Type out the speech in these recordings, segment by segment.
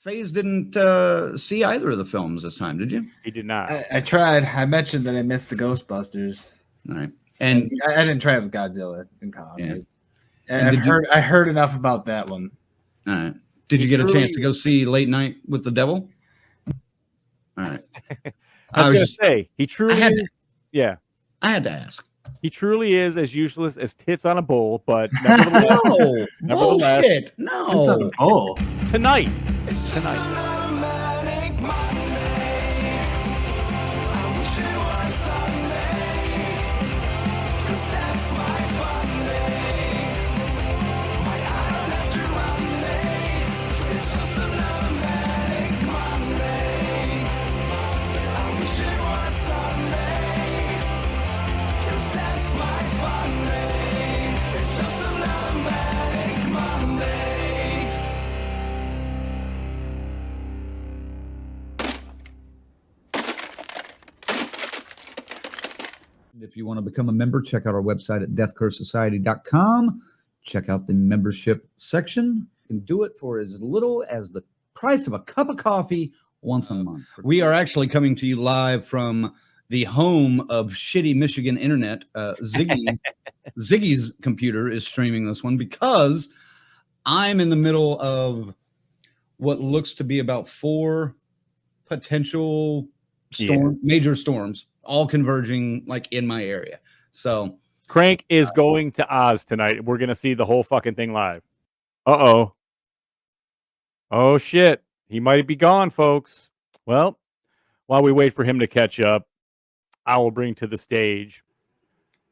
FaZe didn't see either of the films this time, did you? He did not. I tried. I mentioned that I missed the Ghostbusters. All right. And I didn't try with Godzilla in college. Yeah. I heard enough about that one. All right. Did you get a chance to go see Late Night with the Devil? All right. I was going to say, he truly is. Yeah. I had to ask. He truly is as useless as tits on a bowl, but nevertheless, bullshit. No. Tits on a bowl. Tonight. If you want to become a member, check out our website at deathcursesociety.com. Check out the membership section. You can do it for as little as the price of a cup of coffee once a month. We are actually coming to you live from the home of shitty Michigan internet. Ziggy's computer is streaming this one because I'm in the middle of what looks to be about 4 potential major storms, all converging like in my area. So Crank is going to Oz tonight. We're going to see the whole fucking thing live. Uh-oh. Oh, shit. He might be gone, folks. Well, while we wait for him to catch up, I will bring to the stage.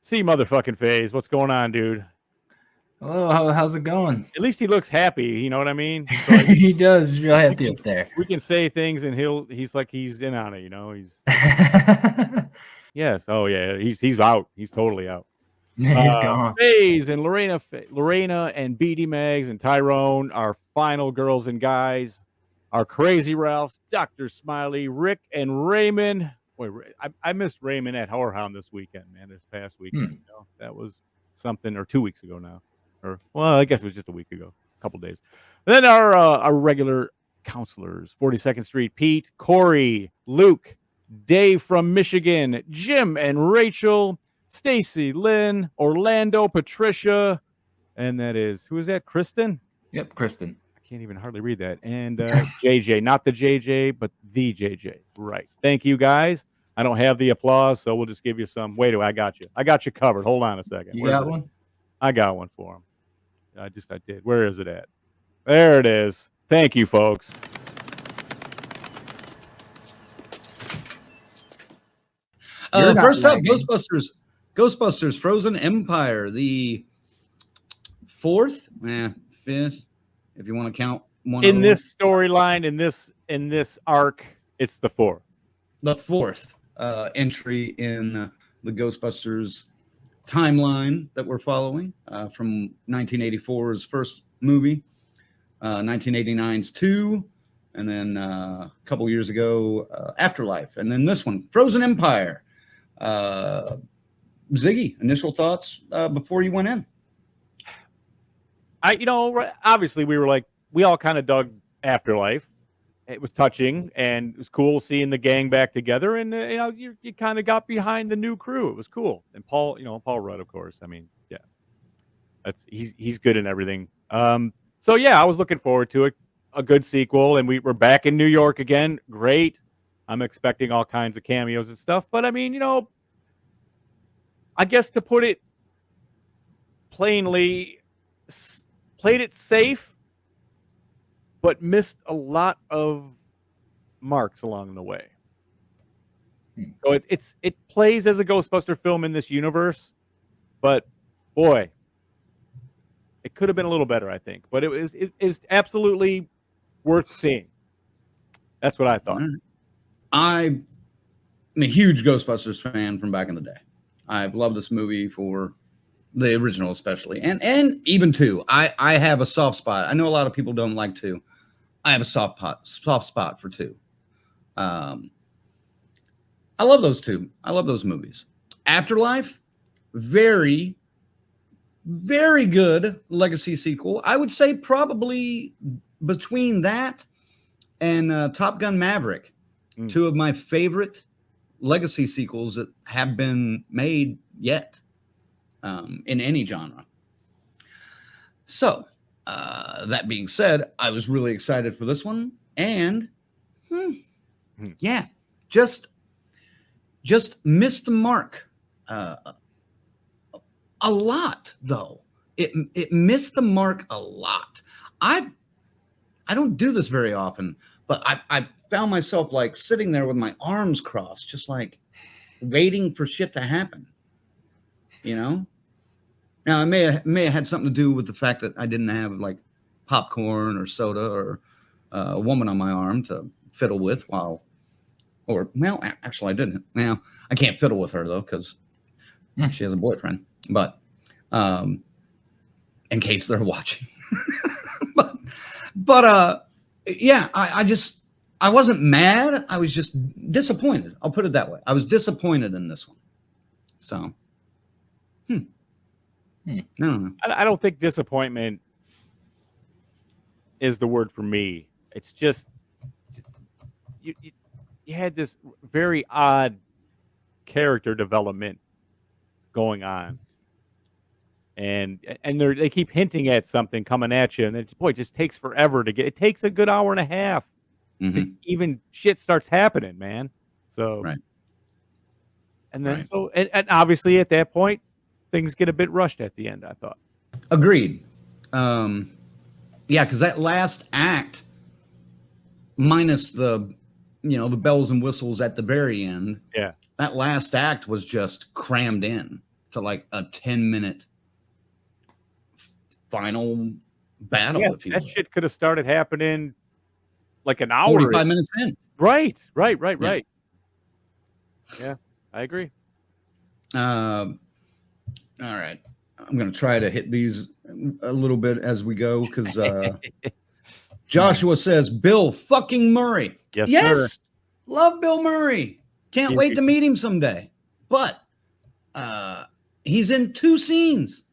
See, motherfucking FaZe. What's going on, dude? Hello, how's it going? At least he looks happy. You know what I mean? So he does. He's real happy up there. We can say things, and he's like he's in on it. You know, he's yes. Oh yeah, he's out. He's totally out. He's gone. FaZe and Lorena and BD Mags and Tyrone, our final girls and guys, our crazy Ralphs, Dr. Smiley, Rick and Raymond. Wait, I missed Raymond at Whorehound this weekend, man. This past weekend, you know, that was something, or 2 weeks ago now. Or, well, I guess it was just a week ago, a couple days. And then our regular counselors, 42nd Street, Pete, Corey, Luke, Dave from Michigan, Jim and Rachel, Stacy, Lynn, Orlando, Patricia, and that is, who is that, Kristen? Yep, Kristen. I can't even hardly read that. And JJ, not the JJ, but the JJ. Right. Thank you, guys. I don't have the applause, so we'll just give you some. Wait, I got you. I got you covered. Hold on a second. You got one? I got one for him. I did. Where is it at? There it is. Thank you, folks. First up, Ghostbusters Frozen Empire, the 4th, 5th, if you want to count one. In this storyline, in this arc, it's the 4th. The 4th entry in the Ghostbusters timeline that we're following from 1984's first movie, 1989's 2, and then a couple years ago, Afterlife, and then this one, Frozen Empire. Ziggy, initial thoughts before you went in? Obviously we all kind of dug Afterlife. It was touching, and it was cool seeing the gang back together. And you kind of got behind the new crew. It was cool. And Paul Rudd, of course. I mean, yeah, he's good in everything. So yeah, I was looking forward to it. A good sequel, and we're back in New York again. Great. I'm expecting all kinds of cameos and stuff. But I mean, I guess to put it plainly, played it safe, but missed a lot of marks along the way. So it plays as a Ghostbuster film in this universe, but boy, it could have been a little better, I think. But it is absolutely worth seeing. That's what I thought. I'm a huge Ghostbusters fan from back in the day. I've loved this movie for the original especially, and even 2. I have a soft spot. I know a lot of people don't like 2. I have a soft spot for 2. I love those 2. I love those movies. Afterlife, very, very good legacy sequel. I would say probably between that and Top Gun Maverick, two of my favorite legacy sequels that have been made yet in any genre. So, that being said, I was really excited for this one, and yeah, just missed the mark a lot, though. It missed the mark a lot. I don't do this very often, but I found myself like sitting there with my arms crossed, just like waiting for shit to happen. You know? Now, it may have had something to do with the fact that I didn't have like popcorn or soda or a woman on my arm to fiddle with actually I didn't. Now, I can't fiddle with her though, because she has a boyfriend, but in case they're watching. but yeah, I wasn't mad. I was just disappointed. I'll put it that way. I was disappointed in this one. So, No. I don't think disappointment is the word for me. It's just you had this very odd character development going on, and they keep hinting at something coming at you, and it just takes forever to get. It takes a good hour and a half to even shit starts happening, man. So right, and then and obviously at that point things get a bit rushed at the end, I thought. Agreed. Yeah, because that last act, minus the bells and whistles at the very end. Yeah. That last act was just crammed in to like a 10-minute final battle. Yeah, that shit could have started happening like an hour. 45 minutes in. Right. Yeah, I agree. All right. I'm going to try to hit these a little bit as we go, because Joshua says, Bill fucking Murray. Yes, sir. Love Bill Murray. Can't wait to meet him someday. But he's in 2 scenes.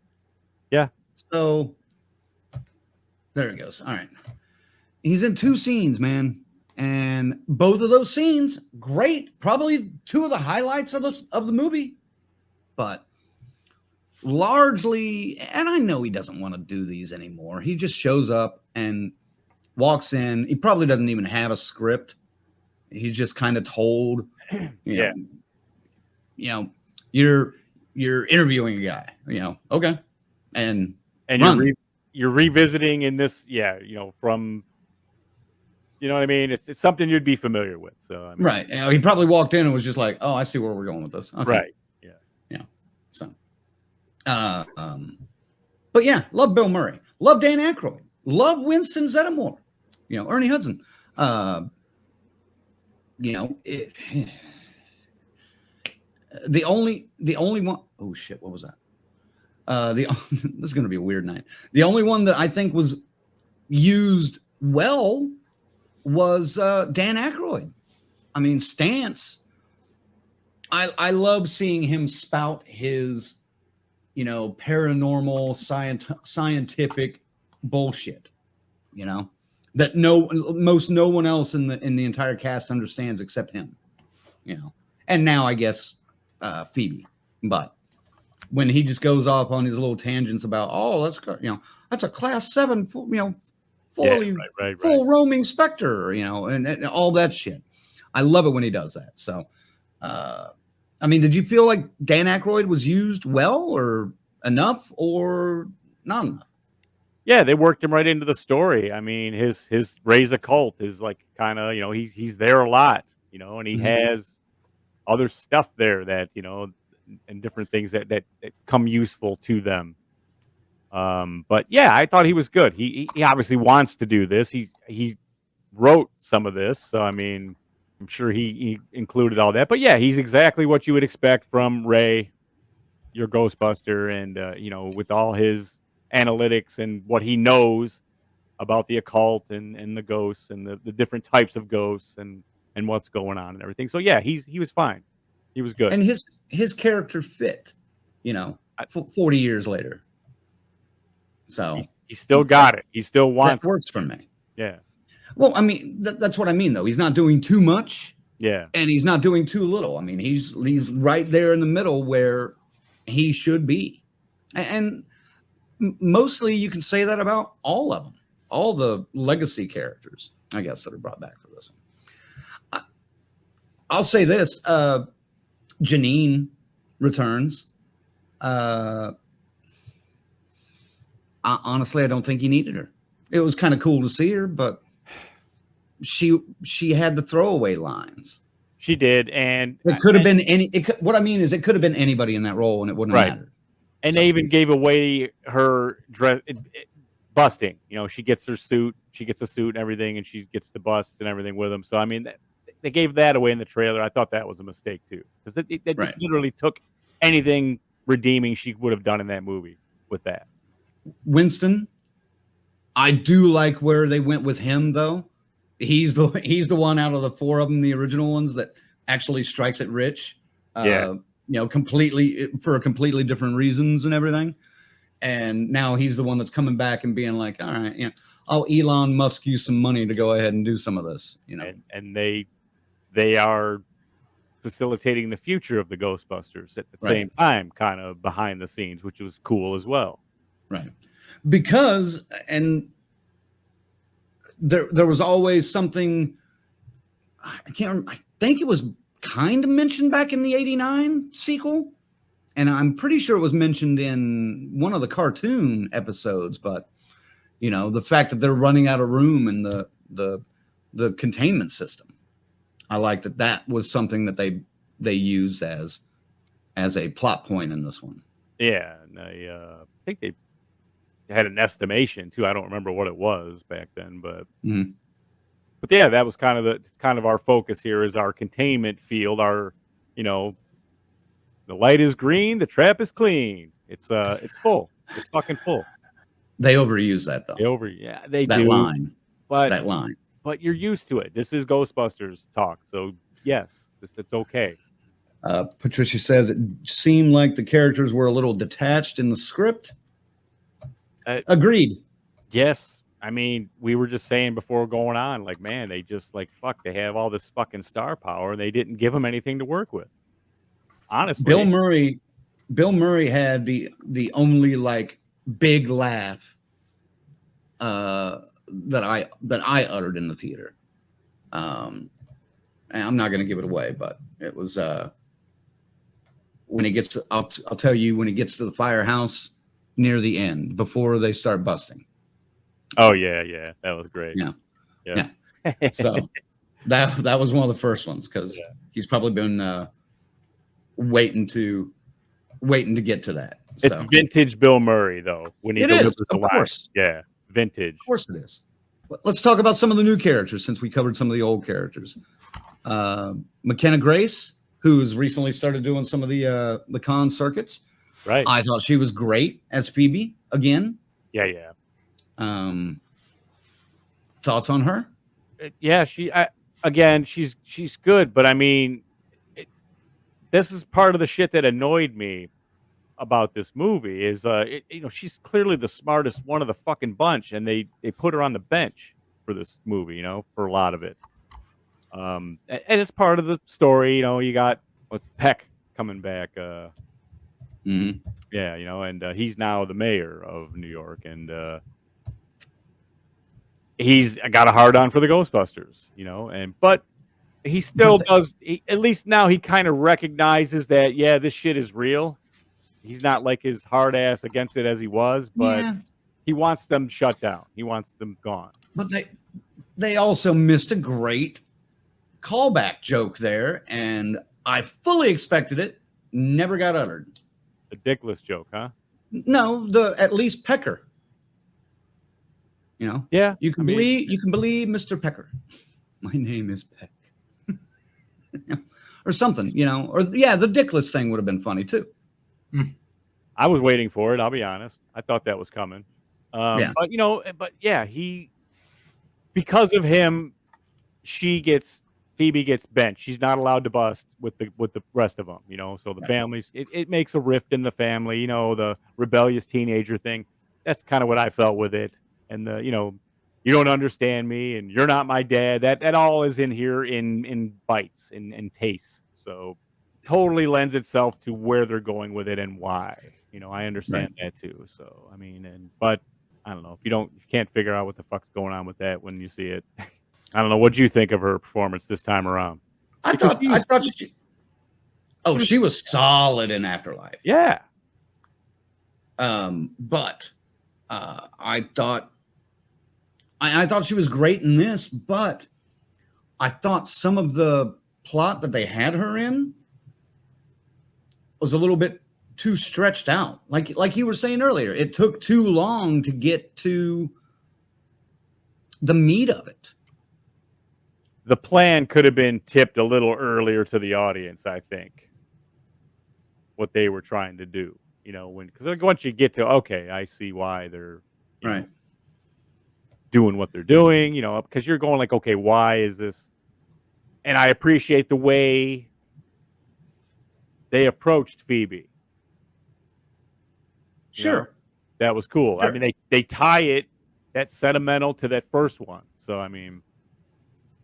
Yeah. So there it goes. All right. He's in 2 scenes, man. And both of those scenes, great. Probably 2 of the highlights of the movie. But largely, and I know he doesn't want to do these anymore. He just shows up and walks in. He probably doesn't even have a script. He's just kind of told, you're interviewing a guy, okay. And you're revisiting in this, from, you know what I mean? It's something you'd be familiar with. So I mean, right. He probably walked in and was just like, oh, I see where we're going with this. Okay. Right. Yeah. So, but yeah, love Bill Murray, love Dan Aykroyd, love Winston Zeddemore, Ernie Hudson. The only one, oh shit, what was that? This is going to be a weird night. The only one that I think was used well was Dan Aykroyd. I mean, Stance. I love seeing him spout his, paranormal scientific bullshit, that no one else in the entire cast understands except him, and now I guess Phoebe. But when he just goes off on his little tangents about, that's a class 7, full roaming specter, and all that shit. I love it when he does that. So, I mean, did you feel like Dan Aykroyd was used well or enough or not enough? Yeah, they worked him right into the story. I mean, his raise a cult is like kind of, he's there a lot, and he has other stuff there that, and different things that come useful to them. But yeah, I thought he was good. He obviously wants to do this. He wrote some of this, so I mean, I'm sure he included all that. But yeah, he's exactly what you would expect from Ray, your Ghostbuster, and with all his analytics and what he knows about the occult and the ghosts and the different types of ghosts and what's going on and everything. So yeah, he was fine. He was good. And his character fit, 40 years later. So he still got it. He still wants. That works for me. Yeah. Well, I mean, that's what I mean, though. He's not doing too much, Yeah. and he's not doing too little. I mean, he's right there in the middle where he should be, and mostly you can say that about all of them, all the legacy characters, I guess, that are brought back for this one. I'll say this: Janine returns. Honestly, I don't think he needed her. It was kind of cool to see her, but she had the throwaway lines. She did, and it could have been any. What I mean is, it could have been anybody in that role, and it wouldn't have mattered. And they even gave away her dress busting. You know, she gets her suit, she gets a suit and everything, and she gets the bust and everything with them. So I mean, they gave that away in the trailer. I thought that was a mistake too, because they literally took anything redeeming she would have done in that movie with that. Winston, I do like where they went with him, though. He's the one out of the four of them, the original ones, that actually strikes it rich. Completely for completely different reasons and everything. And now he's the one that's coming back and being like, all right, I'll Elon Musk you some money to go ahead and do some of this, And they are facilitating the future of the Ghostbusters at the same time, kind of behind the scenes, which was cool as well. Right. Because, and there was always something, I can't remember, I think it was kind of mentioned back in the 89 sequel. And I'm pretty sure it was mentioned in one of the cartoon episodes, but the fact that they're running out of room in the containment system. I like that was something that they used as a plot point in this one. Yeah. And I think they had an estimation too. I don't remember what it was back then, but but yeah, that was kind of our focus here is our containment field. Our, the light is green, the trap is clean. It's full. It's fucking full. They overuse that though. They that do. Line. But that line. But you're used to it. This is Ghostbusters talk, so yes, it's okay. Patricia says it seemed like the characters were a little detached in the script. Agreed. Yes. I mean, we were just saying before going on, like, man, they just they have all this fucking star power and they didn't give them anything to work with. Honestly. Bill Murray had the only big laugh that I uttered in the theater. And I'm not going to give it away, but it was when he gets to, I'll tell you, when he gets to the firehouse near the end before they start busting. Oh yeah, that was great. Yeah. So that was one of the first ones because he's probably been waiting to get to that. It's vintage Bill Murray though. When he delivers the lines. Yeah, vintage. Of course it is. Let's talk about some of the new characters since we covered some of the old characters. McKenna Grace, who's recently started doing some of the con circuits. Right. I thought she was great as Phoebe again. Yeah. Thoughts on her? Yeah, she's good, but I mean, this is part of the shit that annoyed me about this movie is she's clearly the smartest one of the fucking bunch, and they put her on the bench for this movie, for a lot of it. And it's part of the story, you got with Peck coming back. Yeah, and he's now the mayor of New York, and he's got a hard on for the Ghostbusters, but he still does. At least now he kind of recognizes that, this shit is real. He's not like his hard ass against it as he was, but he wants them shut down. He wants them gone. But they also missed a great callback joke there, and I fully expected it. Never got uttered. The dickless joke, huh? No, at least Pecker. Yeah. You can believe Mr. Pecker. My name is Peck. Or something, the dickless thing would have been funny too. I was waiting for it. I'll be honest. I thought that was coming. But because of him, Phoebe gets benched. She's not allowed to bust with the rest of them, so the families, it makes a rift in the family, the rebellious teenager thing. That's kind of what I felt with it. And you don't understand me, and you're not my dad. That all is in here in bites and tastes. So totally lends itself to where they're going with it and why. I understand that too. So I mean, but I don't know if you can't figure out what the fuck's going on with that when you see it. I don't know. What'd you think of her performance this time around? I thought she was solid in Afterlife. Yeah. But I thought she was great in this, but I thought some of the plot that they had her in was a little bit too stretched out. Like you were saying earlier, it took too long to get to the meat of it. The plan could have been tipped a little earlier to the audience, I think. What they were trying to do, because once you get to, okay, I see why they're doing what they're doing, because you're going like, okay, why is this? And I appreciate the way they approached Phoebe. Sure. That was cool. Sure. I mean, they tie it, that sentimental to that first one. So, I mean,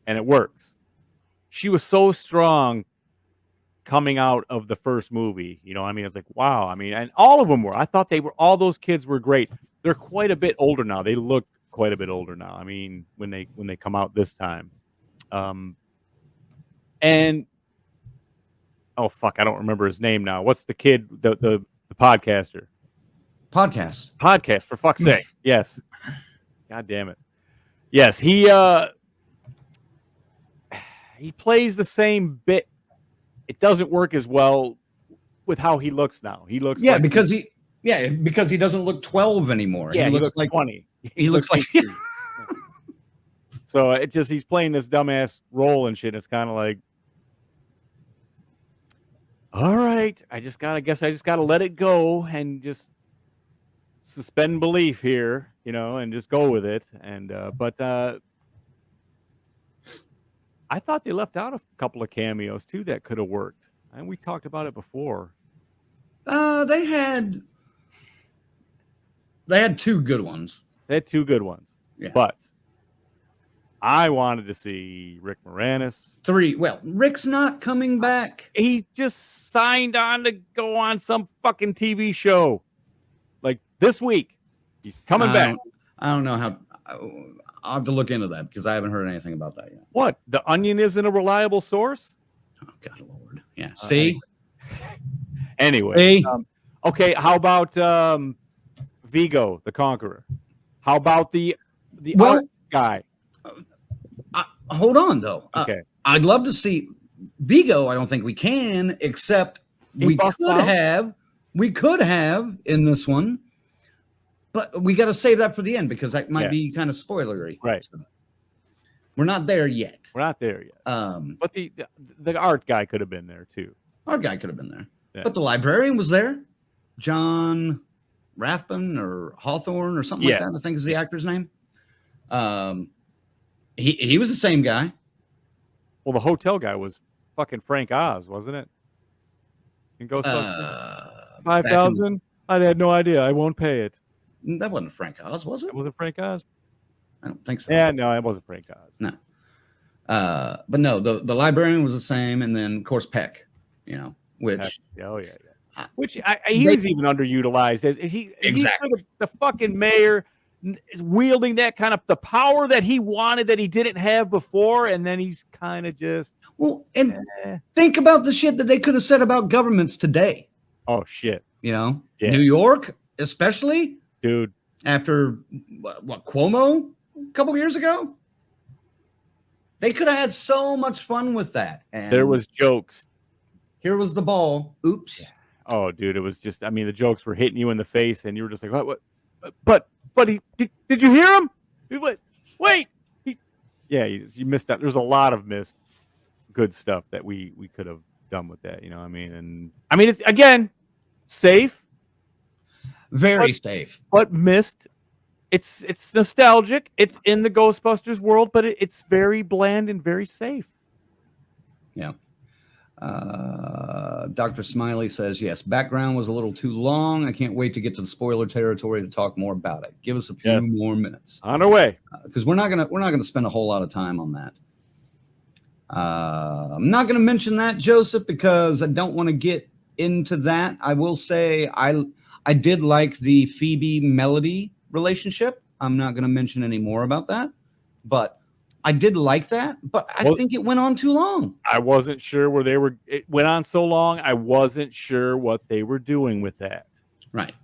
and it works. She was so strong coming out of the first movie. I mean, it's like, wow. I mean, and all of them were. I thought all those kids were great. They're quite a bit older now. They look quite a bit older now. I mean, when they come out this time. And oh fuck, I don't remember his name now. What's the kid, the podcaster? Podcast, for fuck's sake. Yes. God damn it. Yes, he plays the same bit. It doesn't work as well with how he looks now. He looks because he doesn't look 12 anymore. Yeah, he looks like 20. He looks like So it just, he's playing this dumbass role and shit. It's kind of like, all right, I guess I just gotta let it go and just suspend belief here, and just go with it. And but I thought they left out a couple of cameos too that could have worked, and we talked about it before. They had two good ones. They had two good ones, yeah. But I wanted to see Rick Moranis. 3. Well, Rick's not coming back. He just signed on to go on some fucking TV show. Like this week. He's coming back. I don't know how. I'll have to look into that because I haven't heard anything about that yet. What? The Onion isn't a reliable source? Oh, God Lord. Yeah. See? Anyway. Okay, how about Vigo, the Conqueror? How about the art guy? Hold on, though. Okay. I'd love to see Vigo. I don't think we can, except we could have in this one, but we got to save that for the end because that might be kind of spoilery. Right. So we're not there yet. But the art guy could have been there too. Art guy could have been there, but the librarian was there. John Rathbun or Hawthorne or something like that, I think is the actor's name. He was the same guy. Well, the hotel guy was fucking Frank Oz, wasn't it? In Ghostbusters? 5,000? I had no idea. I won't pay it. That wasn't Frank Oz, was it? Was it Frank Oz? I don't think so. Yeah, no, it wasn't Frank Oz. No. But no, the librarian was the same, and then of course Peck, which which he was even underutilized. He the fucking mayor is wielding that kind of the power that he wanted that he didn't have before, and then he's kind of just think about the shit that they could have said about governments today. Oh shit, New York, especially, dude. After what Cuomo a couple years ago, they could have had so much fun with that. And there was jokes. Here was the ball. Oops. Yeah. Oh, dude, it was just. I mean, the jokes were hitting you in the face, and you were just like, "What? But he did you hear him? Wait, you missed that. There's a lot of missed good stuff that we could have done with that. I mean, it's again safe, very safe, but missed. It's nostalgic. It's in the Ghostbusters world, but it's very bland and very safe. Yeah. Dr. Smiley says, yes, background was a little too long. I can't wait to get to the spoiler territory to talk more about it. Give us a few more minutes. On our way. Because we're not gonna spend a whole lot of time on that. I'm not gonna mention that, Joseph, because I don't want to get into that. I will say I did like the Phoebe Melody relationship. I'm not gonna mention any more about that, but I did like that, but I think it went on too long. I wasn't sure where they were. It went on so long. I wasn't sure what they were doing with that. Right.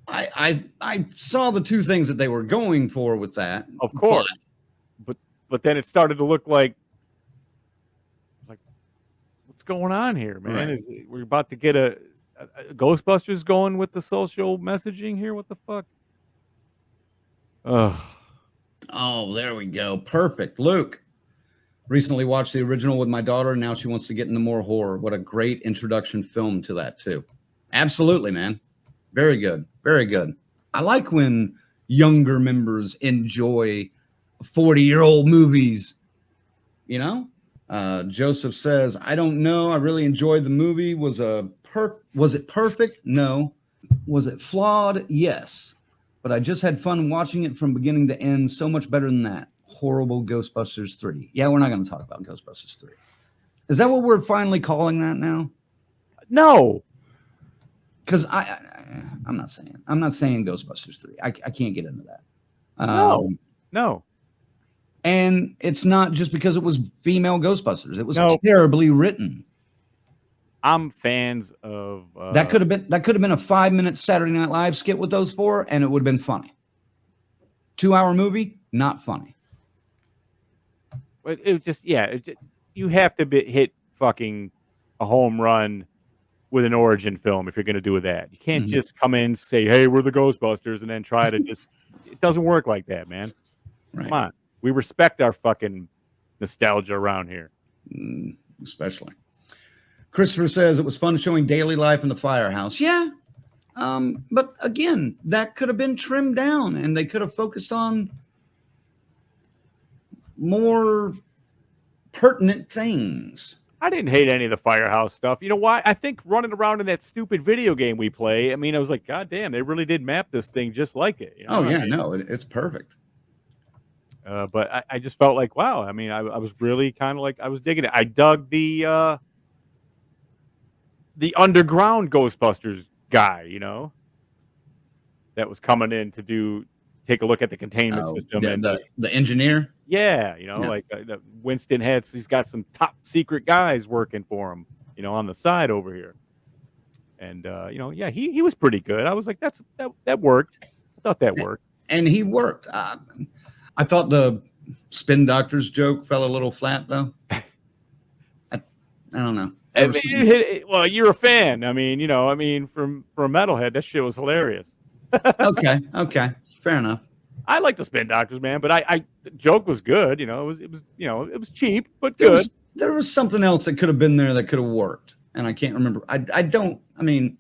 I saw the two things that they were going for with that. Of course. But then it started to look like what's going on here, man? Right. We're about to get a Ghostbusters going with the social messaging here. What the fuck? Ugh. Oh, there we go. Perfect. Luke recently watched the original with my daughter, and now she wants to get into more horror. What a great introduction film to that, too. Absolutely, man. Very good. Very good. I like when younger members enjoy 40-year-old movies. You know? Joseph says, I don't know. I really enjoyed the movie. Was it perfect? No. Was it flawed? Yes. But I just had fun watching it from beginning to end. So much better than that. Horrible Ghostbusters 3. Yeah, we're not going to talk about Ghostbusters 3. Is that what we're finally calling that now? No. Because I'm not saying Ghostbusters 3. I can't get into that. No. And it's not just because it was female Ghostbusters. It was terribly written. I'm fans of that could have been a 5-minute Saturday Night Live skit with those four, and it would have been funny. 2-hour movie, not funny. But it was just you have to hit fucking a home run with an origin film if you're going to do that. You can't just come in and say, "Hey, we're the Ghostbusters," and then try to just. It doesn't work like that, man. Right. Come on, we respect our fucking nostalgia around here, especially. Christopher says it was fun showing daily life in the firehouse. Yeah. But again, that could have been trimmed down and they could have focused on more pertinent things. I didn't hate any of the firehouse stuff. You know why? I think running around in that stupid video game we play, I mean, I was like, God damn, they really did map this thing just like it. You know? It's perfect. But I just felt like, wow. I mean, I was really kind of like, I was digging it. I dug the underground Ghostbusters guy, you know, that was coming in to take a look at the containment system and the engineer. Yeah, you know, like Winston he's got some top secret guys working for him, you know, on the side over here. And he was pretty good. I was like, that worked. I thought that worked. And he worked. I thought the spin doctors joke fell a little flat though. I don't know. I mean, well, you're a fan. I mean, from a metalhead, that shit was hilarious. Okay, fair enough. I like the spin doctors, man, but the joke was good. You know, it was cheap but good. There was something else that could have been there that could have worked, and I can't remember. I mean,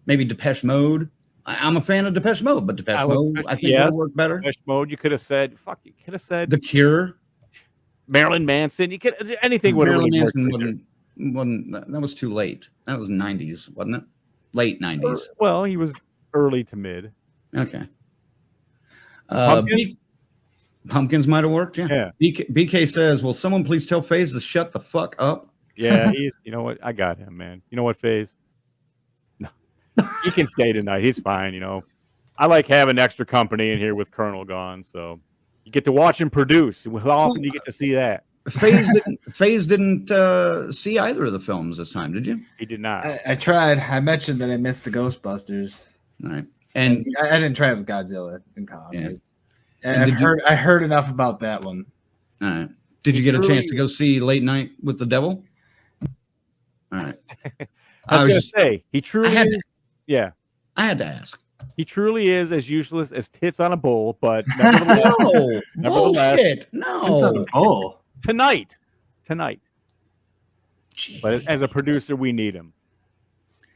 maybe Depeche Mode. I'm a fan of Depeche Mode, but Depeche Mode I think would have worked better. Depeche Mode, you could have said, The Cure, Marilyn Manson. You could anything would have Marilyn Manson wasn't. That was too late. That was 90s, wasn't it? Late 90s. Well, he was early to mid. Okay. Pumpkins might have worked. Yeah. BK says, "Will someone please tell FaZe to shut the fuck up?" Yeah, he's. You know what? I got him, man. You know what, FaZe? No, he can stay tonight. He's fine. You know, I like having extra company in here with Colonel gone, so you get to watch him produce. How often do you get to see that? FaZe didn't see either of the films this time, did you? He did not. I tried. I mentioned that I missed the Ghostbusters. All right. And I didn't try with Godzilla in college. Yeah. I heard enough about that one. All right. Did you get a chance to go see Late Night with the Devil? All right. I was going to say, he truly is. Yeah. I had to ask. He truly is as useless as tits on a bull, but nevertheless. Bullshit. No. Tits on a bull. Tonight. Jeez. But as a producer, we need him.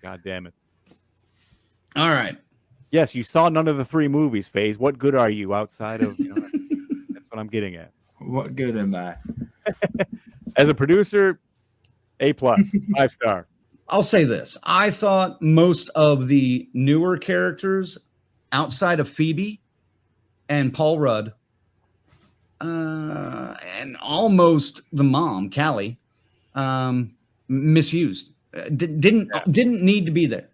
God damn it. All right. Yes, you saw none of the 3 movies, FaZe. What good are you outside of... that's what I'm getting at. What good am I? As a producer, A+, 5-star. I'll say this. I thought most of the newer characters outside of Phoebe and Paul Rudd and almost the mom, Callie, misused. Didn't need to be there.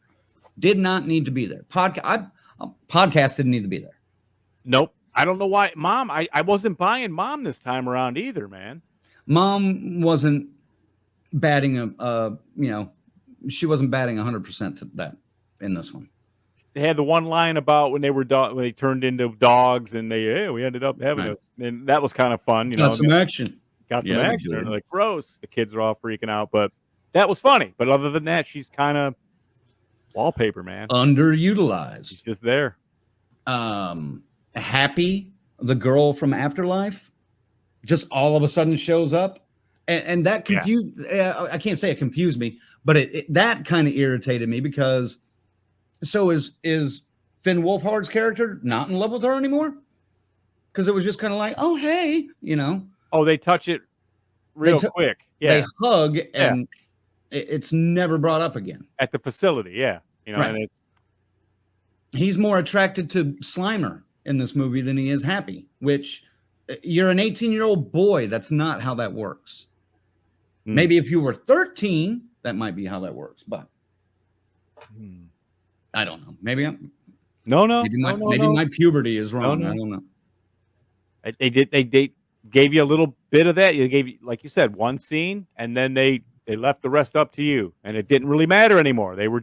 Did not need to be there. Podcast didn't need to be there. Nope. I don't know why. Mom, I wasn't buying Mom this time around either, man. Mom wasn't batting she wasn't batting 100% to that in this one. They had the one line about when they turned into dogs and we ended up having and that was kind of fun. Got some action. Got some action. And like, gross. The kids are all freaking out, but that was funny. But other than that, she's kind of wallpaper, man. Underutilized. She's just there. Happy, the girl from Afterlife, just all of a sudden shows up. And that confused, I can't say it confused me, but that kind of irritated me because so is Finn Wolfhard's character not in love with her anymore? Because it was just kind of like, oh, hey, Oh, they touch it real quick. Yeah. They hug and it's never brought up again. At the facility, yeah. And he's more attracted to Slimer in this movie than he is Happy, which you're an 18-year-old boy. That's not how that works. Maybe if you were 13, that might be how that works, but I don't know. Maybe my puberty is wrong. No. I don't know. They gave you a little bit of that. They gave you, like you said, one scene, and then they left the rest up to you, and it didn't really matter anymore. They were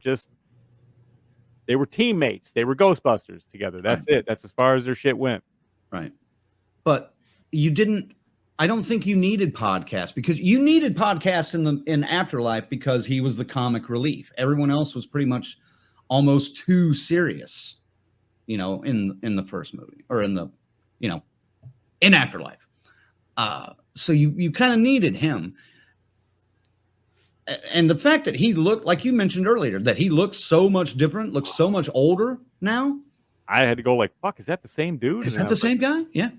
teammates. They were Ghostbusters together. That's it. That's as far as their shit went. Right. But I don't think you needed podcasts because you needed podcasts in Afterlife because he was the comic relief. Everyone else was pretty much almost too serious, in the first movie or in Afterlife. So you kind of needed him. And the fact that he looked, like you mentioned earlier, that he looks so much different, looks so much older now. I had to go like, fuck, is that the same dude? Is that the same guy? Yeah.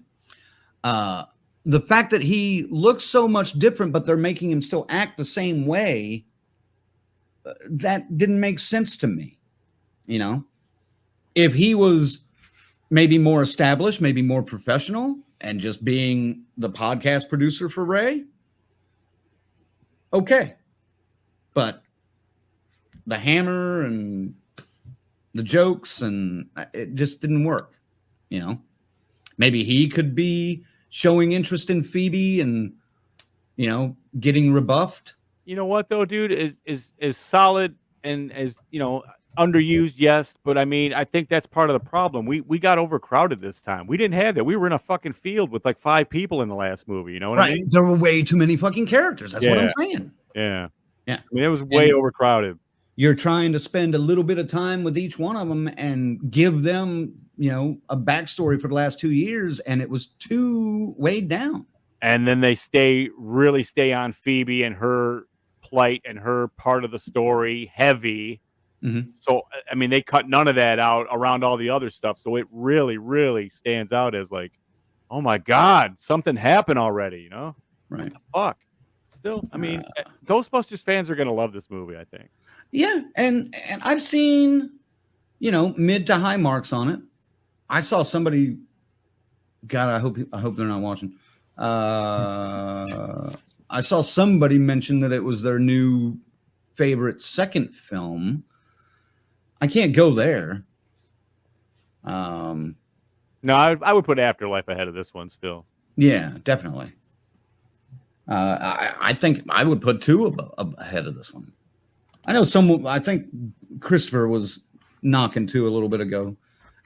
The fact that he looks so much different, but they're making him still act the same way, that didn't make sense to me. If he was maybe more established, maybe more professional, and just being the podcast producer for Ray, okay. But the hammer and the jokes, and it just didn't work. Maybe he could be showing interest in Phoebe and, getting rebuffed. You know what though, dude, is solid and as, underused. Yes. But I mean, I think that's part of the problem. We got overcrowded this time. We didn't have that. We were in a fucking field with like 5 people in the last movie. You know what I mean? There were way too many fucking characters. That's what I'm saying. Yeah. Yeah. I mean, it was way overcrowded. You're trying to spend a little bit of time with each one of them and give them, a backstory for the last 2 years, and it was too weighed down. And then they really stay on Phoebe and her plight and her part of the story heavy. Mm-hmm. So, I mean, they cut none of that out around all the other stuff. So it really, really stands out as like, oh my God, something happened already, Right. What the fuck? Still, I mean, Ghostbusters fans are going to love this movie, I think. Yeah, and I've seen, mid to high marks on it. I saw somebody. God, I hope they're not watching. I saw somebody mention that it was their new favorite second film. I can't go there. No, I would put Afterlife ahead of this one still. Yeah, definitely. I think I would put 2 ahead of this one. I know I think Christopher was knocking 2 a little bit ago.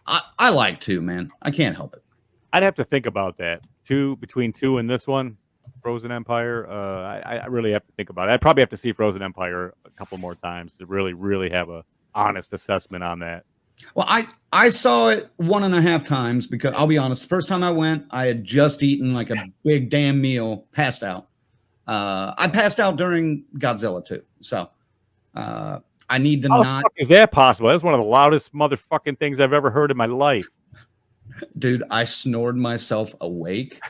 I like 2, man. I can't help it. I'd have to think about that. Between 2 and this one, Frozen Empire. I really have to think about it. I'd probably have to see Frozen Empire a couple more times to really, really have a honest assessment on that. Well, I saw it 1.5 times because I'll be honest. The first time I went, I had just eaten like a big damn meal, passed out. I passed out during Godzilla too. So I need to not. How the fuck is that possible? That's one of the loudest motherfucking things I've ever heard in my life. Dude, I snored myself awake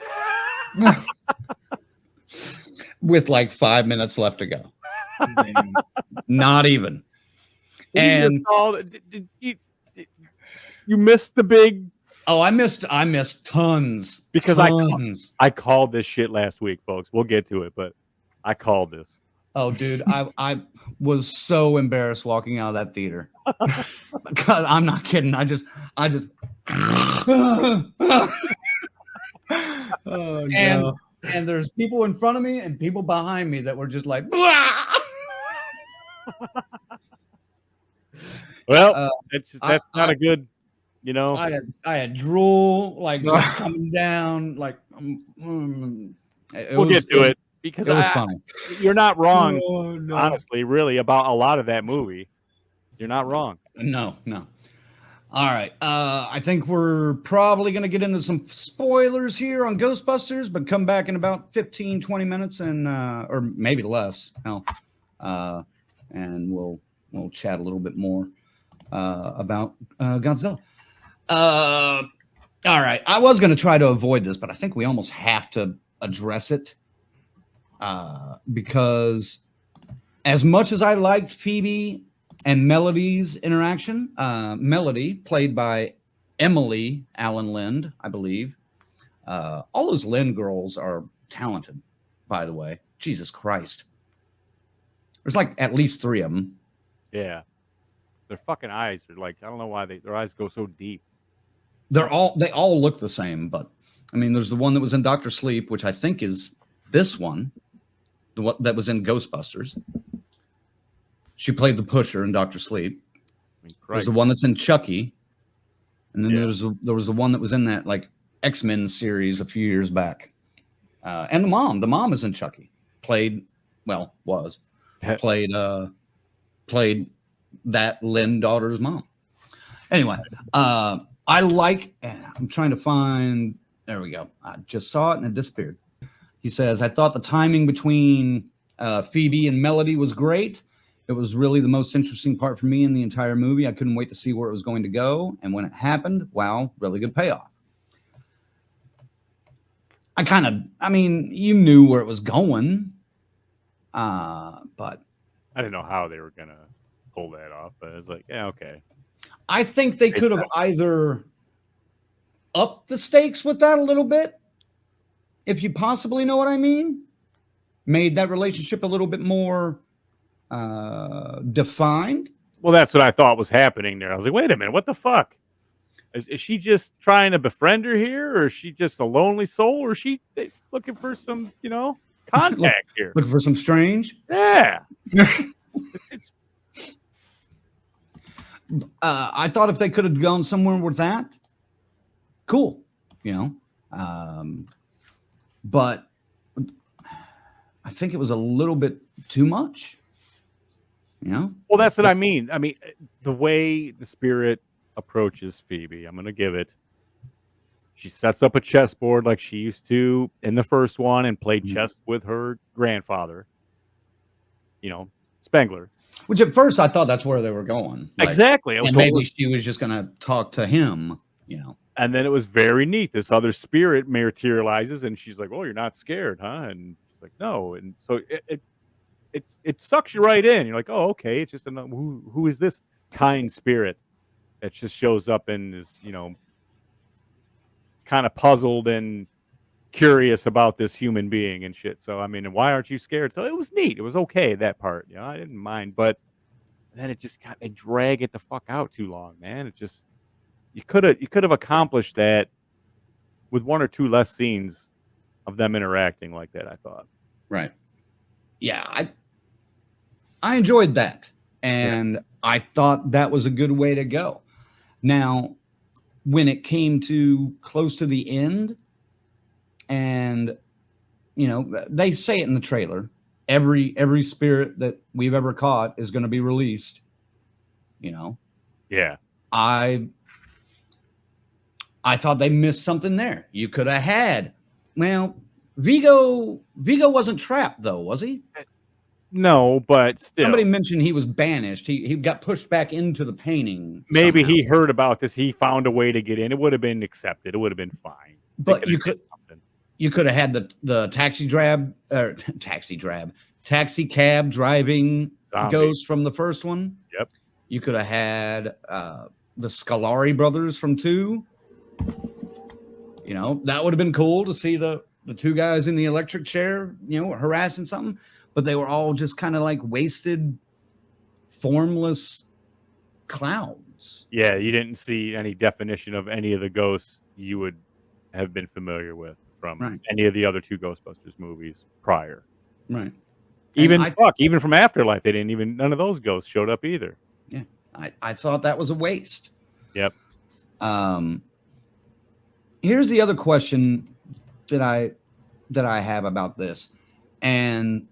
with like 5 minutes left to go. Not even. And you missed the big. Oh, I missed tons because tons. I called this shit last week, folks. We'll get to it, but I called this. Oh, dude, I was so embarrassed walking out of that theater. God, I'm not kidding. I just. Oh, no. And there's people in front of me and people behind me that were just like. Well, that's not a good. I had drool like coming down. Like we'll get to it. Because it was funny. You're not wrong, honestly, really, about a lot of that movie. You're not wrong. No. All right. I think we're probably going to get into some spoilers here on Ghostbusters, but come back in about 15, 20 minutes and or maybe less. Hell. And we'll chat a little bit more about Godzilla. All right. I was going to try to avoid this, but I think we almost have to address it. Because as much as I liked Phoebe and Melody's interaction, Melody, played by Emily Allen Lind, I believe. All those Lind girls are talented, by the way. Jesus Christ. There's like at least 3 of them. Yeah. Their fucking eyes are like, I don't know why their eyes go so deep. They all look the same, but I mean, there's the one that was in Dr. Sleep, which I think is this one. The one that was in Ghostbusters. She played the pusher in Dr. Sleep. There's the one that's in Chucky. And then there was the one that was in that like X-Men series a few years back. And the mom is in Chucky. Played that Lynn daughter's mom. Anyway, I'm trying to find, there we go. I just saw it and it disappeared. He says, I thought the timing between Phoebe and Melody was great. It was really the most interesting part for me in the entire movie. I couldn't wait to see where it was going to go. And when it happened, wow, really good payoff. You knew where it was going. But I didn't know how they were going to pull that off. But it was like, yeah, okay. I think they could have either upped the stakes with that a little bit, if you possibly know what I mean, made that relationship a little bit more defined. Well, that's what I thought was happening there. I was like, wait a minute, what the fuck? Is she just trying to befriend her here, or is she just a lonely soul, or is she looking for some, contact here? Looking for some strange? Yeah. I thought if they could have gone somewhere with that, cool, but I think it was a little bit too much, Well, that's what I mean. I mean, the way the spirit approaches Phoebe, I'm going to give it. She sets up a chessboard like she used to in the first one and played chess with her grandfather, Spengler. Which at first I thought that's where they were going. Exactly. And maybe she was just going to talk to him, And then it was very neat. This other spirit materializes, and she's like, "Oh, you're not scared, huh?" And she's like, "No." And so it sucks you right in. You're like, "Oh, okay." It's just another, who is this kind spirit that just shows up and is, kind of puzzled and curious about this human being and shit. So I mean, why aren't you scared? So it was neat. It was okay, that part. I didn't mind, but then it just got drag it the fuck out too long, man. It just. You could have accomplished that with 1 or 2 less scenes of them interacting like that, I thought. Right. Yeah, I enjoyed that. And I thought that was a good way to go. Now, when it came to close to the end, and they say it in the trailer, every spirit that we've ever caught is going to be released. Yeah. I thought they missed something there. You could have had. Well, Vigo wasn't trapped though, was he? No, but still. Somebody mentioned he was banished. He got pushed back into the painting. Maybe somehow. he heard about this. He found a way to get in. It would have been accepted. It would have been fine. But you could have had the taxi taxi cab driving Zombie. ghost from the first one. Yep. You could have had the Scolari brothers from 2. You know, that would have been cool to see the 2 guys in the electric chair, you know, harassing something. But they were all just kind of like wasted, formless clowns. Yeah, you didn't see any definition of any of the ghosts you would have been familiar with from any of the other 2 Ghostbusters movies prior. Right. Even from Afterlife, none of those ghosts showed up either. Yeah. I thought that was a waste. Yep. Here's the other question that I have about this. And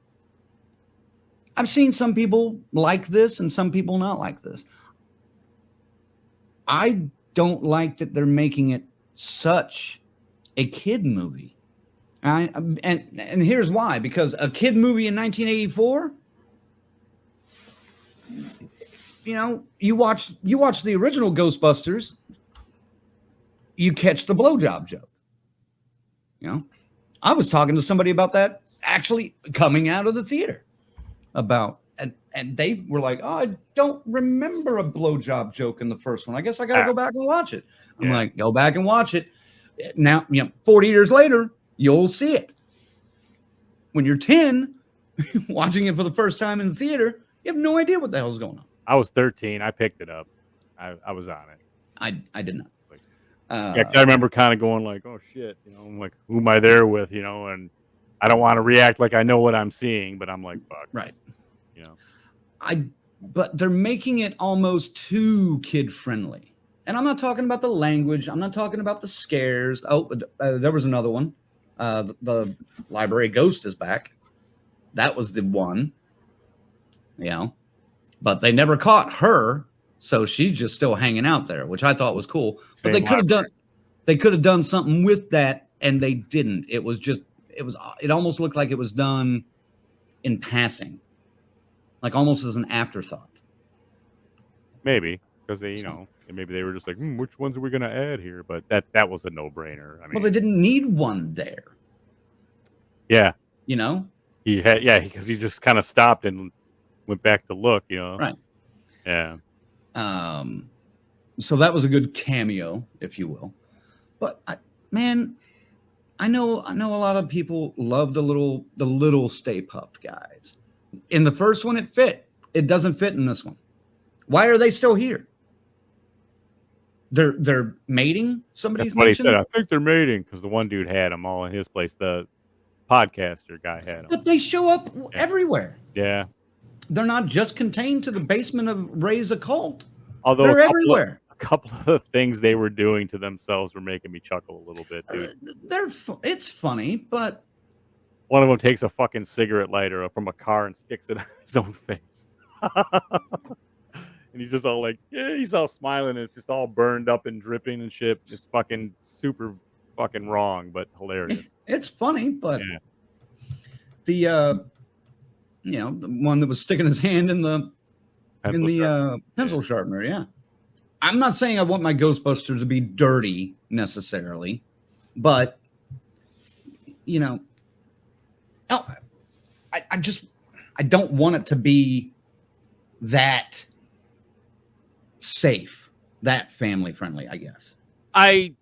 I've seen some people like this and some people not like this. I don't like that they're making it such a kid movie. And here's why. Because a kid movie in 1984, you know, you watch the original Ghostbusters, you catch the blowjob joke. You know, I was talking to somebody about that actually coming out of the theater and they were like, "Oh, I don't remember a blowjob joke in the first one. I guess I got to go back and watch it." I'm like, "Go back and watch it." Now, 40 years later, you'll see it. When you're 10, watching it for the first time in the theater, you have no idea what the hell's going on. I was 13. I picked it up. I was on it. I did not. I remember kind of going like, "Oh shit," I'm like, "Who am I there with?" And I don't want to react like I know what I'm seeing, but I'm like, "Fuck." Right. But they're making it almost too kid friendly. And I'm not talking about the language. I'm not talking about the scares. Oh, there was another one. The library ghost is back. That was the one. But they never caught her, so she's just still hanging out there, which I thought was cool. But they could have done something with that, and they didn't. It almost looked like it was done in passing, like almost as an afterthought. Maybe because maybe they were just like, which ones are we going to add here? But that was a no-brainer. I mean, well, they didn't need one there. Yeah. He had, because he just kind of stopped and went back to look, Right. Yeah. So that was a good cameo, if you will. But I know a lot of people love the little Stay Puft guys. In the first one, it fit. It doesn't fit in this one. Why are they still here? They're mating. Somebody's That's what mentioned. He said. I think they're mating because the one dude had them all in his place. The podcaster guy had them. But they show up everywhere. Yeah. They're not just contained to the basement of Ray's occult. Although they're everywhere. A couple of the things they were doing to themselves were making me chuckle a little bit, dude. It's funny, but one of them takes a fucking cigarette lighter from a car and sticks it on his own face. And he's just all like, yeah, he's all smiling and it's just all burned up and dripping and shit. It's fucking super fucking wrong, but hilarious. It's funny, but the one that was sticking his hand in the pencil sharpener, yeah. I'm not saying I want my Ghostbusters to be dirty necessarily, but I don't want it to be that safe, that family friendly, I guess. I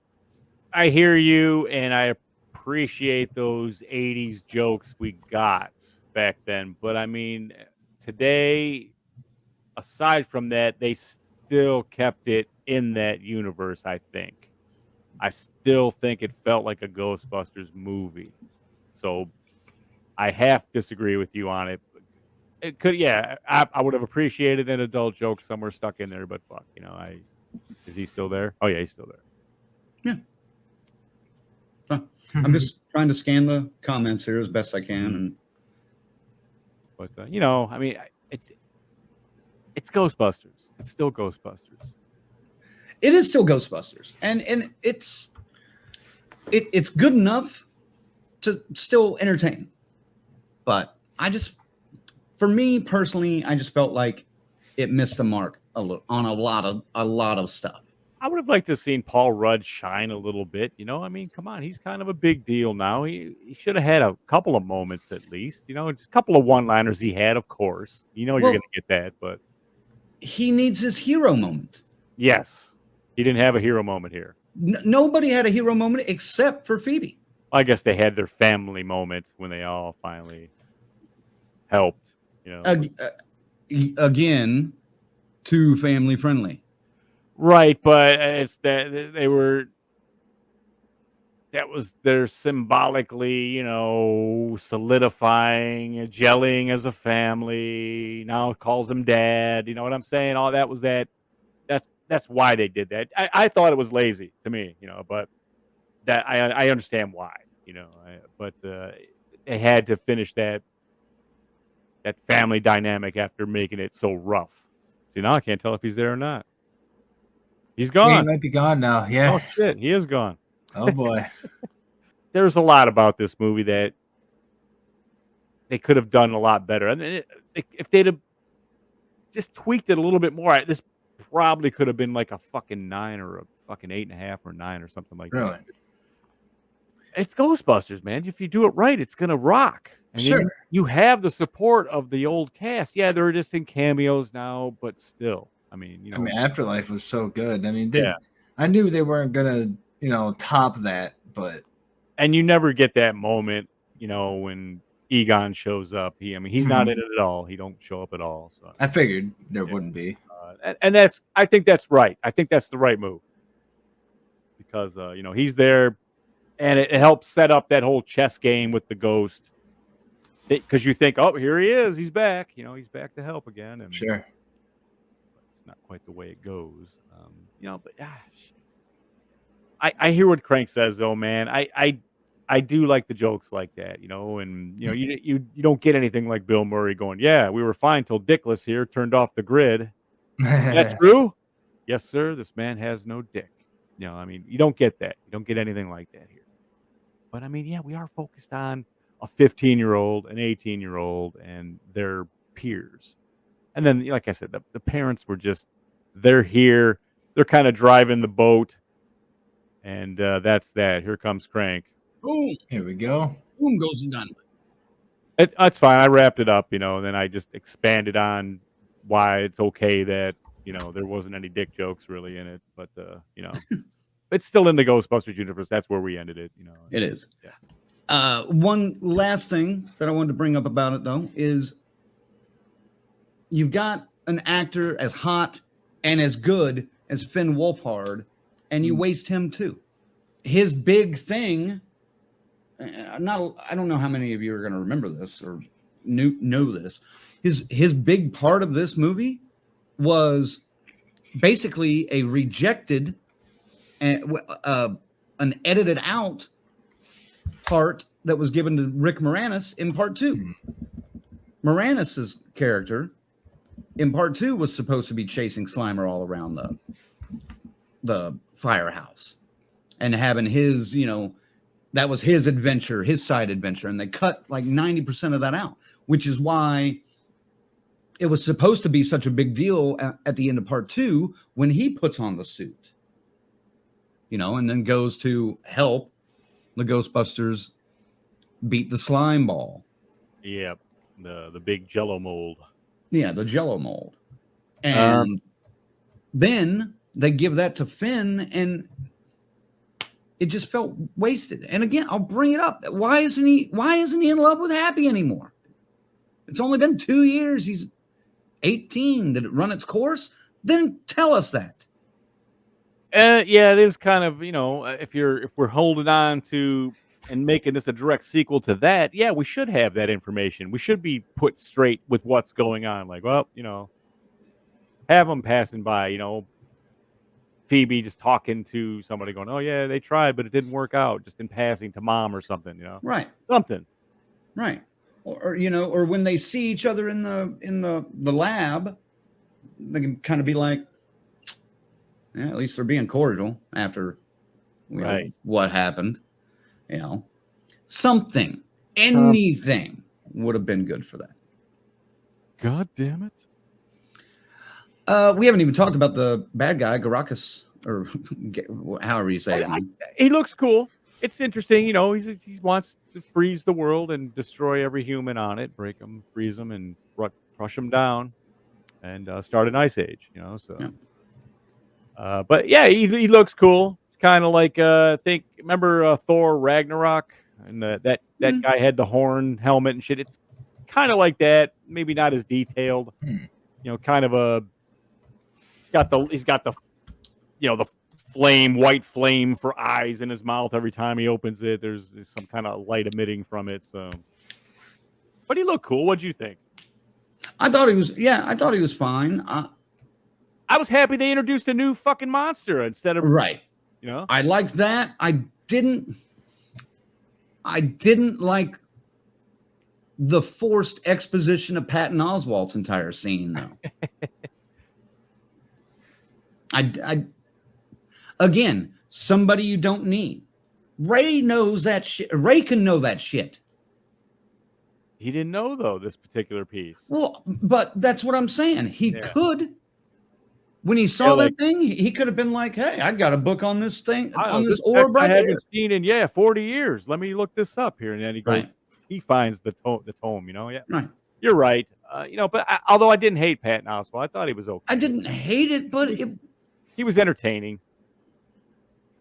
hear you, and I appreciate those 80s jokes we got back then. But I mean, today, aside from that, they still kept it in that universe, I think. I still think it felt like a Ghostbusters movie. So I half disagree with you on it. It could, I would have appreciated an adult joke somewhere stuck in there, but fuck, is he still there? Oh yeah, he's still there. Yeah. I'm just trying to scan the comments here as best I can, but I mean, it's Ghostbusters. It's still Ghostbusters. It is still Ghostbusters, and it's good enough to still entertain, but for me personally, I just felt like it missed the mark on a lot of stuff. I would have liked to have seen Paul Rudd shine a little bit. I mean, come on, he's kind of a big deal now. He should have had a couple of moments at least. Just a couple of one-liners he had, of course. You're Well, going to get that, but he needs his hero moment. yes, he didn't have a hero moment here. Nobody had a hero moment except for Phoebe. I guess they had their family moment when they all finally helped. Again, too family friendly. Right, but it's that that was their symbolically, solidifying, gelling as a family. Now it calls him dad. You know what I'm saying? All that was that. That's why they did that. I thought it was lazy to me, but that I understand why, but they had to finish that family dynamic after making it so rough. See, now I can't tell if he's there or not. He's gone. Yeah, he might be gone now. Yeah. Oh shit, he is gone. Oh boy. There's a lot about this movie that they could have done a lot better. And if they'd have just tweaked it a little bit more, this probably could have been like a fucking 9 or a fucking 8.5 or 9 or something like that. It's Ghostbusters, man. If you do it right, it's gonna rock. And sure. You have the support of the old cast. Yeah, they're just in cameos now, but still. I mean, Afterlife was so good. I mean, I knew they weren't gonna, top that, but and you never get that moment, when Egon shows up. He's not in it at all. He don't show up at all. So I figured there wouldn't be. And I think that's right. I think that's the right move because he's there, and it helps set up that whole chess game with the ghost. Because you think, oh, here he is. He's back. He's back to help again. And sure. It's not quite the way it goes. But I hear what Crank says, though, man. I do like the jokes like that, and you don't get anything like Bill Murray going, yeah, we were fine till Dickless here turned off the grid. Is that true? Yes, sir. This man has no dick. You don't get that. You don't get anything like that here. But we are focused on a 15-year-old, an 18-year-old, and their peers. And then, like I said, the parents were they're here. They're kind of driving the boat. And that's that. Here comes Crank. Boom. Here we go. Boom goes the dynamite. That's fine. I wrapped it up, and then I just expanded on why it's okay that, there wasn't any dick jokes really in it. But, it's still in the Ghostbusters universe. That's where we ended it, It is. Yeah. One last thing that I wanted to bring up about it, though, is you've got an actor as hot and as good as Finn Wolfhard, and you waste him too. His big thing, I don't know how many of you are going to remember this or know this. His big part of this movie was basically a rejected, an edited out part that was given to Rick Moranis in part 2. Moranis's character in part 2 was supposed to be chasing Slimer all around the firehouse and having his, that was his adventure, his side adventure. And they cut like 90% of that out, which is why it was supposed to be such a big deal at the end of part 2 when he puts on the suit, and then goes to help the Ghostbusters beat the slime ball. Yep. The big Jello mold. Yeah, the Jello mold. And then they give that to Finn, and it just felt wasted. And again, I'll bring it up. Why isn't he in love with Happy anymore? It's only been 2 years. He's 18. Did it run its course? Then tell us that. Yeah, it is kind of, if we're holding on to and making this a direct sequel to that, yeah, we should have that information. We should be put straight with what's going on. Like, well, have them passing by, Phoebe just talking to somebody going, oh yeah, they tried, but it didn't work out, just in passing to mom or something, Right. Something. Right. Or when they see each other in the lab, they can kind of be like, yeah, at least they're being cordial after what happened. Something, anything would have been good for that. God damn it. We haven't even talked about the bad guy, Garakis or however you say it. He looks cool. It's interesting, you know. He wants to freeze the world and destroy every human on it, break them, freeze them, and crush them down, and start an ice age. You know, so. Yeah. But yeah, he looks cool. It's kind of like remember Thor Ragnarok, and that guy had the horn helmet and shit. It's kind of like that, maybe not as detailed. You know, kind of he's got the the white flame for eyes in his mouth every time he opens it. There's some kind of light emitting from it. So, but he looked cool. What'd you think? I thought he was fine. I was happy they introduced a new fucking monster instead of right. You know, I liked that. I didn't like the forced exposition of Patton Oswalt's entire scene, though. Again, somebody you don't need. Ray knows that shit. Ray can know that shit. He didn't know, though, this particular piece. Well, but that's what I'm saying. He could. When he saw that thing, he could have been like, hey, I got a book on this thing, on this orb right I here. haven't seen in 40 years. Let me look this up here. And then he goes, he finds the tome, you know? Yeah. Right. You're right. But although I didn't hate Patton Oswalt, I thought he was okay. I didn't hate it, but he was entertaining.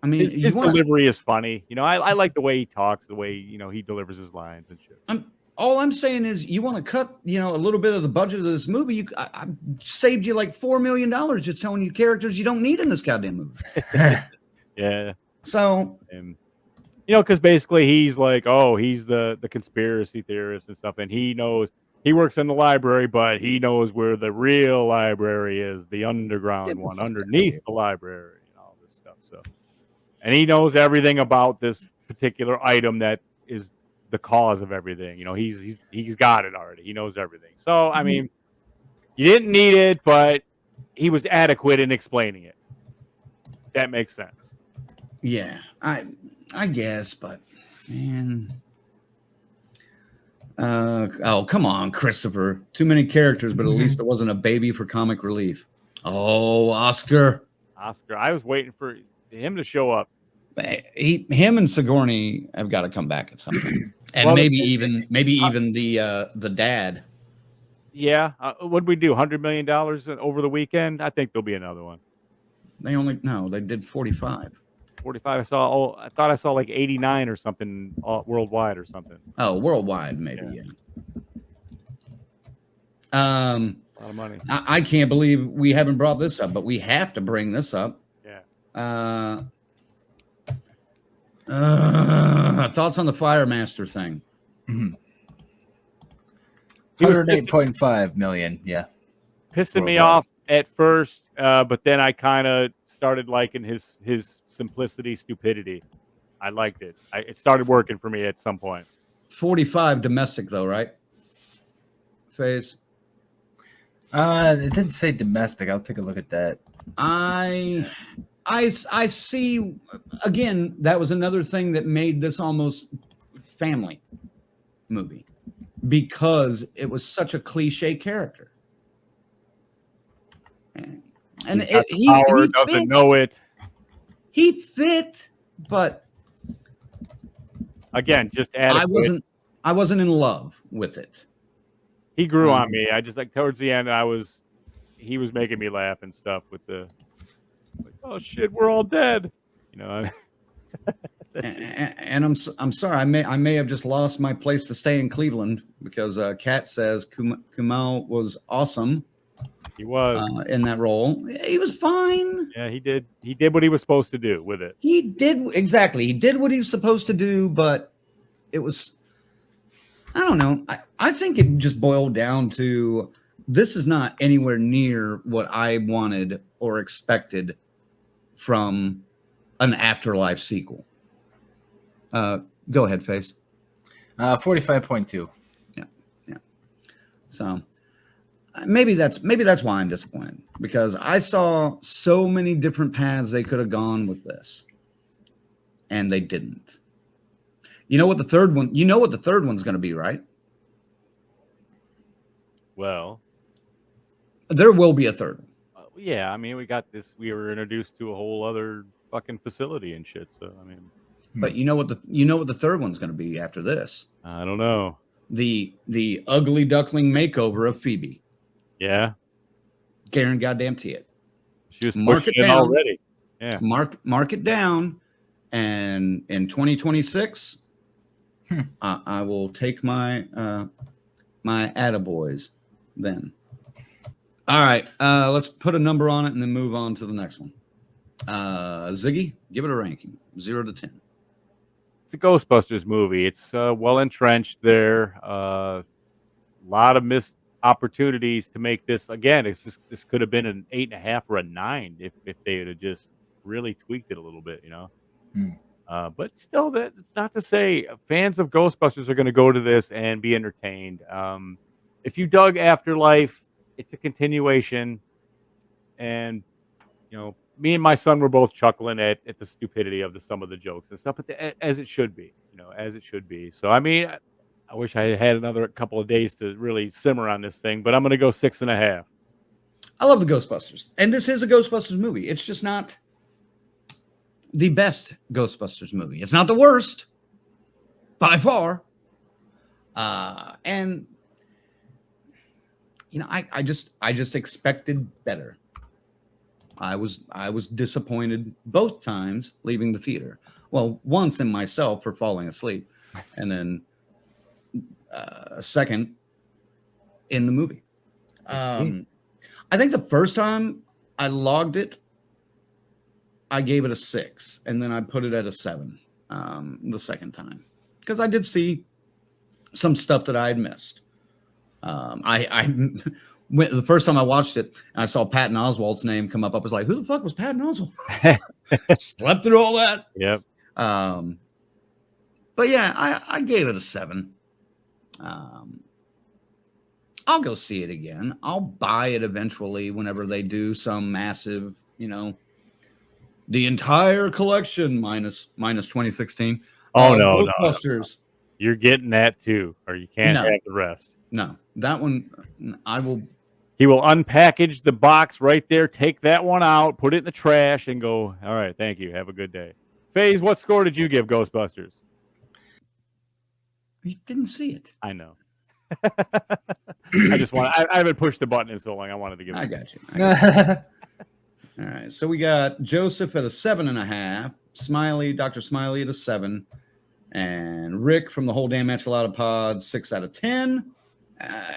I mean, his delivery is funny. You know, I like the way he talks, the way, he delivers his lines and shit. All I'm saying is you want to cut, a little bit of the budget of this movie. I saved you like $4 million just telling you characters you don't need in this goddamn movie. Yeah. So, because basically he's like, he's the conspiracy theorist and stuff. And he works in the library, but he knows where the real library is, the underground one underneath the library and all this stuff. So, and he knows everything about this particular item that is the cause of everything. He's got it already. He knows everything. So, I mean, you didn't need it, but he was adequate in explaining it. That makes sense. Yeah, I guess, but man. Come on, Christopher. Too many characters, but at least it wasn't a baby for comic relief. Oh, Oscar. I was waiting for him to show up. Him and Sigourney have got to come back at some point. And maybe even the dad. Yeah. What'd we do? $100 million over the weekend? I think there'll be another one. They did 45. 45. I thought I saw like 89 or something worldwide or something. Oh, worldwide, maybe. Yeah. A lot of money. I can't believe we haven't brought this up, but we have to bring this up. Yeah. Thoughts on the Fire Master thing? 108.5 million. Yeah. Pissing me off at first, but then I kind of started liking his simplicity, stupidity. I liked it. It started working for me at some point. 45 domestic though, right? Phase. It didn't say domestic. I'll take a look at that. I see, again, that was another thing that made this almost family movie because it was such a cliche character. And he doesn't know it. He fit, but again, just adequate. I wasn't in love with it. He grew on me. I just towards the end, he was making me laugh and stuff with the. Like, oh shit, we're all dead. And I'm sorry, I may have just lost my place to stay in Cleveland because Kat says Kumail was awesome. He was in that role. He was fine. Yeah, he did. He did what he was supposed to do with it. He did exactly. He did what he was supposed to do, but it was. I don't know. I think it just boiled down to this is not anywhere near what I wanted or expected from an Afterlife sequel. Go ahead, Face. 45.2. Yeah. So maybe that's why I'm disappointed because I saw so many different paths they could have gone with this, and they didn't. You know what the third one's going to be, right? Well, there will be a third one. Yeah, I mean, we got this. We were introduced to a whole other fucking facility and shit. So I mean, But you know what the third one's going to be after this? I don't know. The ugly duckling makeover of Phoebe. Yeah, Guarantee it. she was Mark pushing it it down. already. Yeah, Mark it down, and in 2026, I will take my my attaboys then. All right, let's put a number on it and then move on to the next one. Ziggy, give it a ranking, 0 to 10. it's a Ghostbusters movie. It's well entrenched there. A lot of missed opportunities to make this again. This could have been an 8.5 or a 9 if they would have just really tweaked it a little bit, you know. But still, that it's not to say fans of Ghostbusters are going to go to this and be entertained. If you dug Afterlife, it's a continuation, and you know, me and my son were both chuckling at the stupidity of some of the jokes and stuff, but as it should be, you know, as it should be. So I mean, I wish I had another couple of days to really simmer on this thing, but I'm going to go 6.5. I love the Ghostbusters, and this is a Ghostbusters movie. It's just not the best Ghostbusters movie. It's not the worst by far. And you know, I just expected better. I was disappointed both times leaving the theater. Well, once in myself for falling asleep, and then a second in the movie. I think the first time I logged it, I gave it a 6, and then I put it at a 7 the second time, because I did see some stuff that I had missed. I went the first time I watched it, and I saw Patton Oswalt's name come up. I was like, "Who the fuck was Patton Oswalt?" Slept through all that. Yep. But yeah, I gave it a 7. I'll go see it again. I'll buy it eventually whenever they do some massive, you know, the entire collection minus 2016. Oh no, Ghostbusters. No. You're getting that too, or you can't have the rest. No, that one I will. He will unpackage the box right there, take that one out, put it in the trash, and go, all right, thank you. Have a good day. FaZe, what score did you give Ghostbusters? You didn't see it. I know. I haven't pushed the button in so long. I wanted to give it. I got you. All right. So we got Joseph at a 7.5, Smiley, Dr. Smiley at a 7, and Rick from the whole damn Enchilada Pod, 6 out of 10.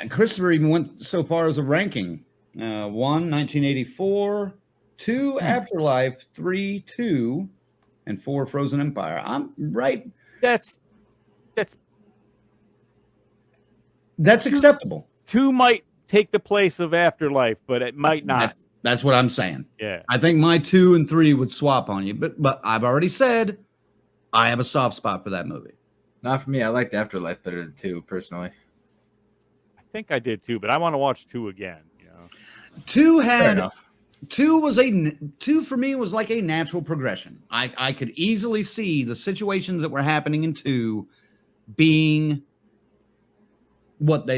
Christopher even went so far as a ranking. 1, 1984, 2, Afterlife, 3, 2, and 4, Frozen Empire. I'm right. That's acceptable. 2 might take the place of Afterlife, but it might not. That's what I'm saying. Yeah. I think my 2 and 3 would swap on you, but I've already said I have a soft spot for that movie. Not for me. I liked Afterlife better than 2, personally. I think I did too, but I want to watch 2 again. You know, 2 for me was like a natural progression. I could easily see the situations that were happening in 2 being what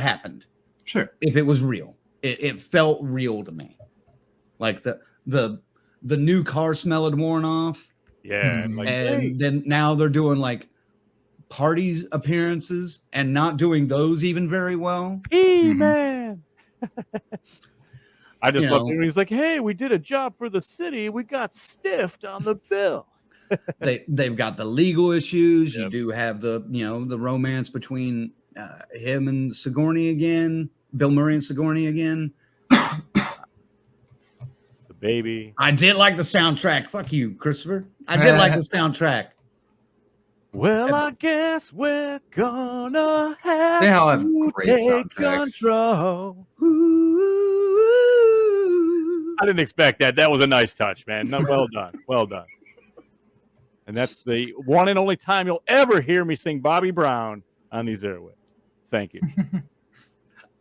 happened. Sure. If it was real, it felt real to me. Like the new car smell had worn off. Yeah, and then now they're doing like party appearances and not doing those even very well. Man. I just loved it. He's like, "Hey, we did a job for the city. We got stiffed on the bill." They've got the legal issues. Yep. You do have the romance between him and Sigourney again, Bill Murray and Sigourney again. The baby. I did like the soundtrack. Fuck you, Christopher. I did like the soundtrack. Well, I guess we're gonna have to take control. I didn't expect that. That was a nice touch, man. No, well done. Well done. And that's the one and only time you'll ever hear me sing Bobby Brown on these airwaves. Thank you.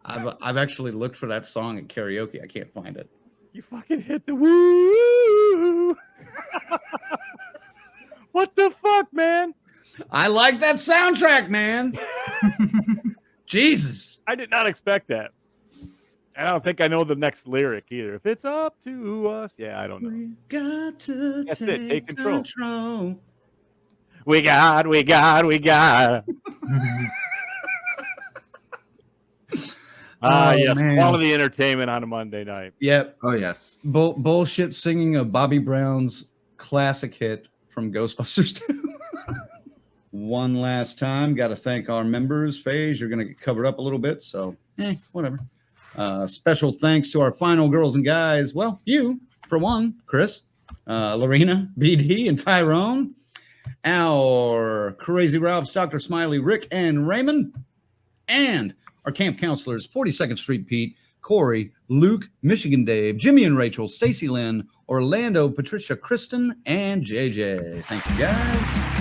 I've actually looked for that song at karaoke. I can't find it. You fucking hit the woo. What the fuck, man? I like that soundtrack, man. Jesus. I did not expect that. I don't think I know the next lyric either. If it's up to us, yeah, I don't know. We got to That's it. Take control. We got. Yes, man. quality entertainment on a Monday night. Yep. Oh yes. Bullshit singing of Bobby Brown's classic hit from Ghostbusters 2. One last time, got to thank our members. Faze, you're going to get covered up a little bit, so whatever. Special thanks to our final girls and guys. Well, you, for one, Chris, Lorena, BD, and Tyrone. Our Crazy Ralphs, Dr. Smiley, Rick, and Raymond. And our camp counselors, 42nd Street Pete, Corey, Luke, Michigan Dave, Jimmy and Rachel, Stacy Lynn, Orlando, Patricia, Kristen, and JJ. Thank you, guys.